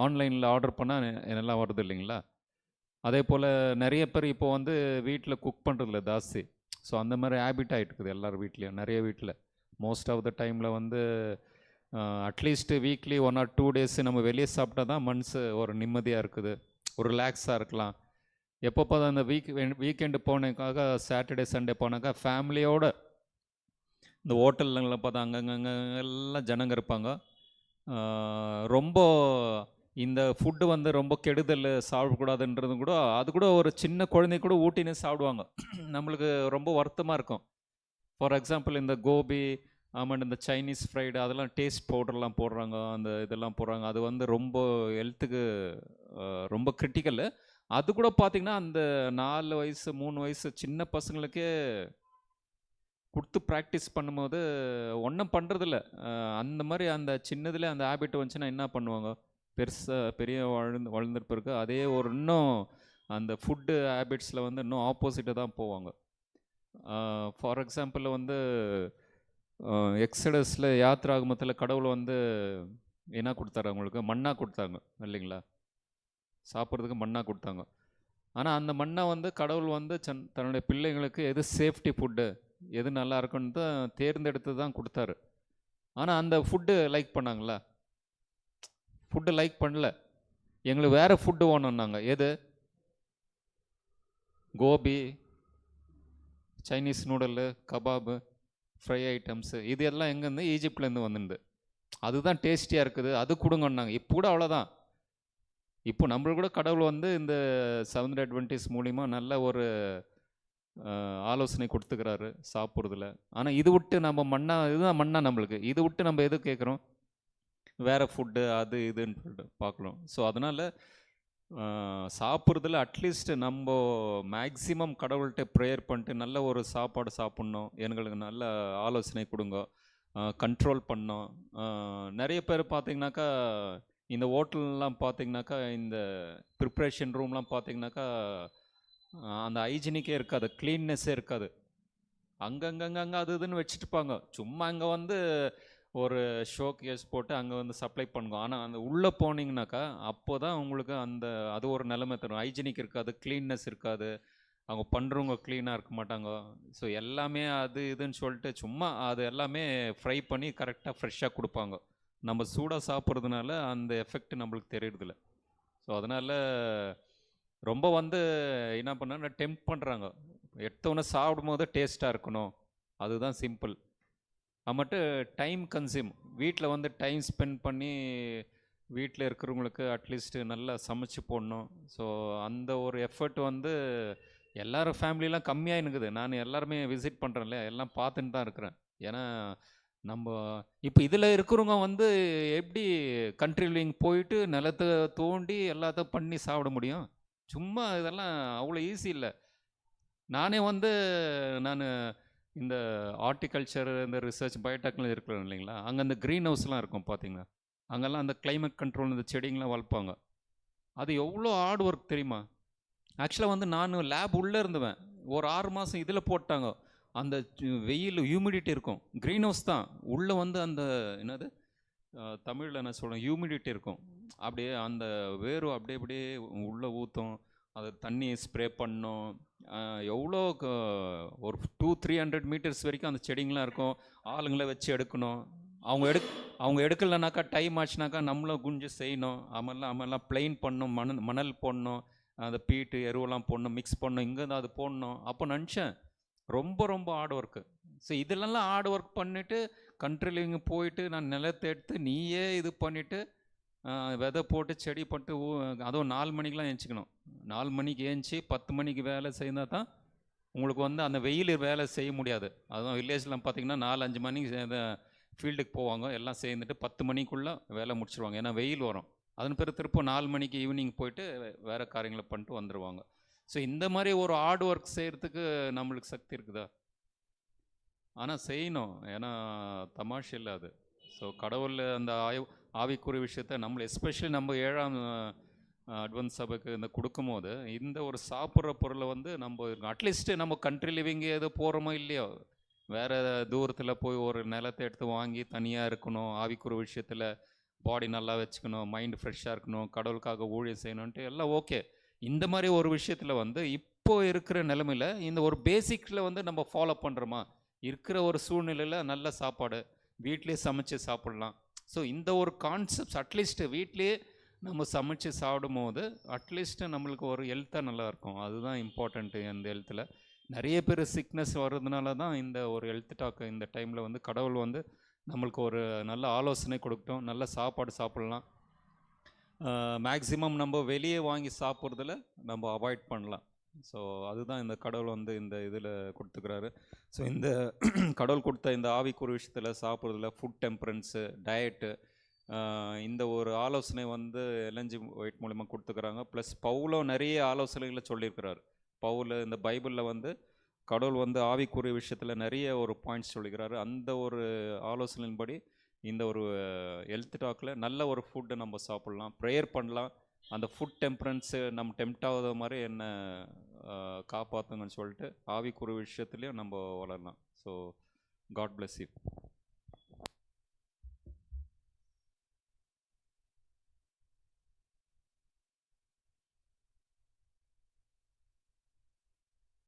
ஆன்லைனில் ஆர்டர் பண்ணால் நல்லா வருது இல்லைங்களா? அதே போல் நிறைய பேர் இப்போ வந்து வீட்டில் குக் பண்ணுறதில்ல ஜாஸ்தி. ஸோ அந்த மாதிரி ஹேபிட் ஆகிட்டு இருக்குது எல்லார் வீட்லேயும், நிறைய வீட்டில். மோஸ்ட் ஆஃப் த டைமில் வந்து அட்லீஸ்ட் வீக்லி 1 or 2 days நம்ம வெளியே சாப்பிட்டா தான் மனசு ஒரு நிம்மதியாக இருக்குது, ஒரு ரிலாக்ஸாக இருக்கலாம். எப்பப்போ அந்த வீக்கெண்டு போனதுக்காக சாட்டர்டே சண்டே போனாக்கா ஃபேமிலியோட இந்த ஹோட்டல்களில் பார்த்தா அங்கங்கே எல்லாம் ஜனங்க இருப்பாங்க. ரொம்ப இந்த ஃபுட்டு வந்து ரொம்ப கெடுதல், சாப்பிடக்கூடாதுன்றது கூட அது கூட ஒரு சின்ன குழந்தை கூட ஊட்டின்னு சாப்பிடுவாங்க. நம்மளுக்கு ரொம்ப வருத்தமாக இருக்கும். ஃபார் எக்ஸாம்பிள் இந்த கோபி, ஆமாம், இந்த சைனீஸ் ஃப்ரைடு அதெல்லாம் டேஸ்ட் பவுடர்லாம் போடுறாங்க, அந்த இதெல்லாம் போடுறாங்க. அது வந்து ரொம்ப ஹெல்த்துக்கு ரொம்ப கிரிட்டிக்கலு. அது கூட பார்த்திங்கன்னா அந்த 4 வயசு 3 வயசு சின்ன பசங்களுக்கே கொடுத்து ப்ராக்டிஸ் பண்ணும்போது ஒன்றும் பண்ணுறதில்ல. அந்த மாதிரி அந்த சின்னதில் அந்த ஹேபிட் வந்துச்சுன்னா என்ன பண்ணுவாங்க, பெரிய வளர்ந்த பிறகு அதே ஒரு இன்னும் அந்த ஃபுட்டு ஹேபிட்ஸில் வந்து இன்னும் ஆப்போசிட்டாக தான் போவாங்க. ஃபார் எக்ஸாம்பிள் வந்து எக்ஸடஸில் யாத்ராகமத்தில் கடவுள் வந்து என்ன கொடுத்தாரு அவங்களுக்கு, மன்னா கொடுத்தாங்க இல்லைங்களா? சாப்பிட்றதுக்கு மன்னா கொடுத்தாங்க. ஆனால் அந்த மண்ணை வந்து கடவுள் வந்து தன்னுடைய பிள்ளைங்களுக்கு எது சேஃப்டி ஃபுட்டு, எது நல்லா இருக்குன்னு தான் தேர்ந்தெடுத்து தான் கொடுத்தாரு. ஆனால் அந்த ஃபுட்டு லைக் பண்ணாங்களா? ஃபுட்டு லைக் பண்ணல. எங்களுக்கு வேறு ஃபுட்டு வேணும்னாங்க. எது? Gobi, Chinese noodle, kebab, fry items, இது எல்லாம் எங்கேருந்து? ஈஜிப்ட்லேருந்து வந்துருந்து. அதுதான் டேஸ்டியாக இருக்குது, அது கொடுங்கன்னாங்க. இப்போ கூட அவ்வளோதான். இப்போ நம்மளுக்கு கூட கடவுள் வந்து இந்த செவன்த் அட்வென்டிஸ் மூலிமா நல்ல ஒரு ஆலோசனை கொடுத்துக்கிறாரு சாப்பிட்றதுல. ஆனால் இது விட்டு நம்ம மண்ணா, இதுதான் மண்ணா நம்மளுக்கு, இது விட்டு நம்ம எது கேட்குறோம்? வேறு ஃபுட்டு அது இதுன்னு சொல்லிட்டு பார்க்கலாம். ஸோ அதனால் சாப்பிட்றதுல அட்லீஸ்ட் நம்ம மேக்ஸிமம் கடவுள்கிட்ட ப்ரேயர் பண்ணிட்டு நல்ல ஒரு சாப்பாடு சாப்பிட்ணும், எங்களுக்கு நல்ல ஆலோசனை கொடுங்க, கண்ட்ரோல் பண்ணோம். நிறைய பேர் பார்த்திங்கனாக்கா இந்த ஹோட்டல்லாம் பார்த்திங்கனாக்கா இந்த ப்ரிப்ரேஷன் ரூம்லாம் பார்த்திங்கனாக்கா அந்த ஹைஜீனிக்கே இருக்காது, க்ளீன்னஸ்ஸே இருக்காது. அங்கங்கங்கங்கே அது இதுன்னு வச்சுட்டுப்பாங்க. சும்மா அங்கே வந்து ஒரு ஷோ கேஸ் போட்டு அங்கே வந்து சப்ளை பண்ணுங்க. ஆனால் அந்த உள்ளே போனீங்கன்னாக்கா அப்போ தான் உங்களுக்கு அந்த அது ஒரு நிலைமை தரும். ஹைஜீனிக் இருக்காது, க்ளீன்னஸ் இருக்காது, அவங்க பண்ணுறவங்க க்ளீனாக இருக்க மாட்டாங்க. ஸோ எல்லாமே அது இதுன்னு சொல்லிட்டு சும்மா அது எல்லாமே ஃப்ரை பண்ணி கரெக்டாக ஃப்ரெஷ்ஷாக கொடுப்பாங்க. நம்ம சூடாக சாப்பிட்றதுனால அந்த எஃபெக்ட் நம்மளுக்கு தெரியறதில்ல. ஸோ அதனால் ரொம்ப வந்து என்ன பண்ணால் டெம்ப் பண்ணுறாங்க. எடுத்தோன்னே சாப்பிடும் போது டேஸ்ட்டாக இருக்கணும், அதுதான் சிம்பிள். மட்டும் டைம் கன்சியூம். வீட்டில் வந்து டைம் ஸ்பெண்ட் பண்ணி வீட்டில் இருக்கிறவங்களுக்கு அட்லீஸ்ட்டு நல்லா சமைச்சு போடணும். ஸோ அந்த ஒரு எஃபர்ட் வந்து எல்லோரும் ஃபேமிலிலாம் கம்மியாக இருக்குது. நான் எல்லாருமே விசிட் பண்ணுறேன் இல்லையா, எல்லாம் பார்த்துன்னு தான் இருக்கிறேன். ஏன்னா நம்ம இப்போ இதில் இருக்கிறவங்க வந்து எப்படி கண்ட்ரி லிவிங் போயிட்டு நிலத்தை தோண்டி எல்லாத்தையும் பண்ணி சாப்பிட முடியும்? சும்மா இதெல்லாம் அவ்வளோ ஈஸி இல்லை. நானே வந்து நான் இந்த ஹார்டிகல்ச்சர், இந்த ரிசர்ச், பயோடெக்னாலஜி இருக்கிறோம் இல்லைங்களா, அங்கே அந்த க்ரீன் ஹவுஸ்லாம் இருக்கும் பார்த்தீங்கன்னா, அங்கெல்லாம் அந்த கிளைமேட் கண்ட்ரோல் இந்த செடிங்களாம் வளர்ப்பாங்க. அது எவ்வளோ ஹார்ட் ஒர்க் தெரியுமா? ஆக்சுவலாக வந்து நான் லேப் உள்ளே இருந்துவேன். ஒரு 6 மாதம் இதில் போட்டாங்க. அந்த வெயில் ஹியூமிடிட்டி இருக்கும், க்ரீன் ஹவுஸ் தான் உள்ளே வந்து அந்த என்னது தமிழில் என்ன சொல்கிறேன், ஹியூமிடிட்டி இருக்கும். அப்படியே அந்த வேர்வை அப்படியே அப்படியே உள்ளே ஊற்றும், அதை தண்ணி ஸ்ப்ரே பண்ணோம். எவ்வளோ ஒரு 200-300 மீட்டர்ஸ் வரைக்கும் அந்த செடிங்களாம் இருக்கும். ஆளுங்களை வச்சு எடுக்கணும். அவங்க எடுக்கலைனாக்கா டைம் ஆச்சுனாக்கா நம்மளும் குஞ்சு செய்யணும். அவமெல்லாம் பிளெயின் பண்ணணும், மணல் போடணும், அந்த பீட்டு எருவெல்லாம் போடணும், மிக்ஸ் பண்ணணும், இங்கேருந்து அது போடணும். அப்போ நினச்சேன் ரொம்ப ரொம்ப ஹார்ட் ஒர்க்கு. ஸோ இதெல்லாம் ஹார்ட் ஒர்க் பண்ணிவிட்டு கண்ட்ரி லிவிங் போயிட்டு நான் நிலத்தை எடுத்து நீயே இது பண்ணிவிட்டு விதை போட்டு செடி போட்டு அதுவும் 4 மணிக்கெலாம் ஏஞ்சிக்கணும். 4 மணிக்கு ஏஞ்சி 10 மணிக்கு வேலை செய்தால் தான் உங்களுக்கு வந்து அந்த வெயில் வேலை செய்ய முடியாது. அதுவும் வில்லேஜ்லாம் பார்த்திங்கன்னா 4-5 மணிக்கு ஃபீல்டுக்கு போவாங்க, எல்லாம் சேர்ந்துட்டு 10 மணிக்குள்ளே வேலை முடிச்சிருவாங்க. ஏன்னா வெயில் வரும். அதன் பிறகு திருப்ப 4 மணிக்கு ஈவினிங் போயிட்டு வேறு காரியங்களை பண்ணிட்டு வந்துடுவாங்க. ஸோ இந்த மாதிரி ஒரு ஹார்ட் ஒர்க் செய்கிறதுக்கு நம்மளுக்கு சக்தி இருக்குதா? ஆனால் செய்யணும், ஏன்னா தமாஷ் இல்லை அது. ஸோ கடவுள் அந்த ஆவிக்குரிய விஷயத்தை நம்மளை எஸ்பெஷலி நம்ம 7ஆம் அட்வென்ட் சபைக்கு இந்த கொடுக்கும்போது இந்த ஒரு சாப்பிட்ற பொருளை வந்து நம்ம அட்லீஸ்ட்டு நம்ம கண்ட்ரி லிவிங் ஏதோ போகிறோமோ இல்லையோ, வேறு தூரத்தில் போய் ஒரு நிலத்தை எடுத்து வாங்கி தனியாக இருக்கணும், ஆவிக்குரிய விஷயத்தில் பாடி நல்லா வச்சுக்கணும், மைண்ட் ஃப்ரெஷ்ஷாக இருக்கணும், கடவுளுக்காக ஊழியம் செய்யணுன்ட்டு எல்லாம் ஓகே. இந்த மாதிரி ஒரு விஷயத்தில் வந்து இப்போ இருக்கிற நிலமையில இந்த ஒரு பேசிக்கில் வந்து நம்ம ஃபாலோ பண்ணுறோமா? இருக்கிற ஒரு சூழ்நிலையில் நல்ல சாப்பாடு வீட்டிலேயே சமைச்சு சாப்பிட்லாம். ஸோ இந்த ஒரு கான்செப்ட்ஸ் அட்லீஸ்ட் வீட்டிலேயே நம்ம சமைச்சு சாப்பிடும்போது அட்லீஸ்ட் நம்மளுக்கு ஒரு ஹெல்த்தாக நல்லா இருக்கும். அதுதான் இம்பார்ட்டண்ட்டு இந்த ஹெல்த்தில். நிறைய பேர் சிக்னஸ் வர்றதுனால தான் இந்த ஒரு ஹெல்த் டாக் இந்த டைமில் வந்து கடவுள் வந்து நம்மளுக்கு ஒரு நல்ல ஆலோசனை கொடுக்கட்டும். நல்ல சாப்பாடு சாப்பிட்லாம். மேக்ஸிமம் நம்ம வெளியே வாங்கி சாப்பிட்றதுல நம்ம அவாய்ட் பண்ணலாம். ஸோ அதுதான் இந்த கடவுள் வந்து இந்த இதில் கொடுத்துக்கிறாரு. ஸோ இந்த கடவுள் கொடுத்த இந்த ஆவிக்குரிய விஷயத்தில் சாப்பிட்றதுல ஃபுட் டெம்பரன்ஸு, டயட்டு, இந்த ஒரு ஆலோசனை வந்து எல்என்ஜி ஒயிட் மூலிமா கொடுத்துக்கிறாங்க. ப்ளஸ் பவுலும் நிறைய ஆலோசனைகளை சொல்லியிருக்கிறார். பவுல் இந்த பைபிளில் வந்து கடவுள் வந்து ஆவிக்குரிய விஷயத்தில் நிறைய ஒரு பாயிண்ட்ஸ் சொல்லிக்கிறாரு. அந்த ஒரு ஆலோசனையின்படி இந்த ஒரு ஹெல்த் டாக்கில் நல்ல ஒரு ஃபுட்டை நம்ம சாப்பிட்லாம், ப்ரேயர் பண்ணலாம். அந்த ஃபுட் டெம்பரன்ஸு நம்ம டெம்ப்ட் ஆகாத மாதிரி என்ன காப்பாற்றுங்கன்னு சொல்லிட்டு ஆவிக்குரிய விஷயத்துலேயும் நம்ம வளரலாம். So God bless you.